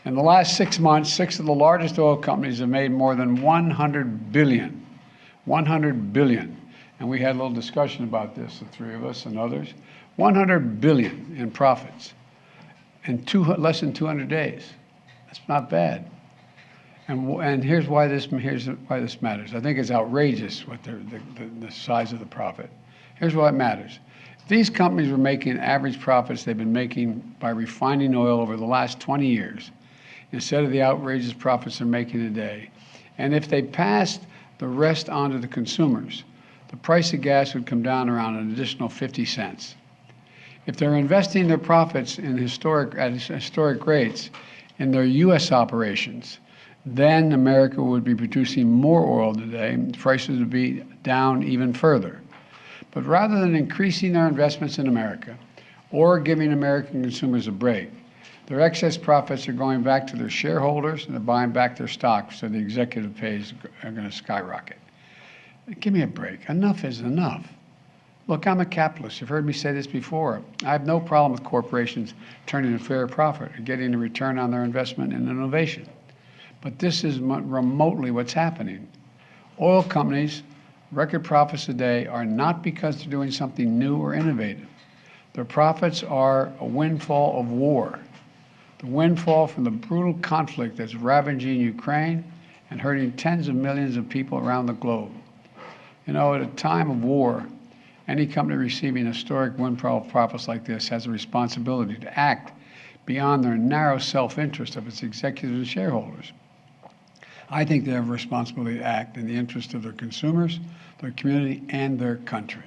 In the last 6 months, 6 of the largest oil companies have made more than 100 billion. 100 billion. And we had a little discussion about this, the three of us and others. 100 billion in profits in less than 200 days. That's not bad. And here's why this matters. I think it's outrageous what the size of the profit. Here's why it matters. If these companies were making average profits they've been making by refining oil over the last 20 years, instead of the outrageous profits they're making today, and if they passed the rest on to the consumers, the price of gas would come down around an additional 50 cents. If they're investing their profits at historic rates in their U.S. operations, then America would be producing more oil today, and prices would be down even further. But rather than increasing their investments in America or giving American consumers a break, their excess profits are going back to their shareholders and they're buying back their stocks, so the executive pays are going to skyrocket. Give me a break. Enough is enough. Look, I'm a capitalist. You've heard me say this before. I have no problem with corporations turning a fair profit or getting a return on their investment in innovation. But this is remotely what's happening. Oil companies' record profits today are not because they're doing something new or innovative. Their profits are a windfall of war. The windfall from the brutal conflict that's ravaging Ukraine and hurting tens of millions of people around the globe. You know, at a time of war, any company receiving historic windfall profits like this has a responsibility to act beyond their narrow self-interest of its executives and shareholders. I think they have a responsibility to act in the interest of their consumers, their community, and their country.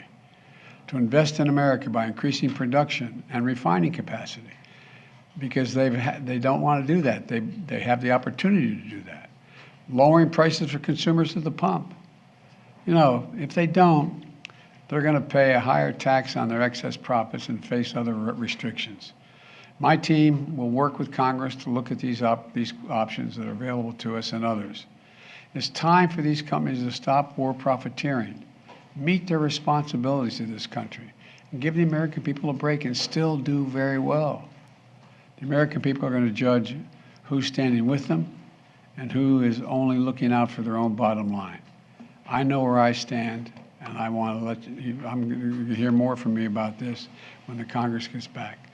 To invest in America by increasing production and refining capacity, because they don't want to do that. They have the opportunity to do that. Lowering prices for consumers at the pump. You know, if they don't, they're going to pay a higher tax on their excess profits and face other restrictions. My team will work with Congress to look at these options that are available to us and others. It's time for these companies to stop war profiteering, meet their responsibilities to this country, and give the American people a break and still do very well. The American people are going to judge who's standing with them and who is only looking out for their own bottom line. I know where I stand, and I want to let you, I'm going to hear more from me about this when the Congress gets back.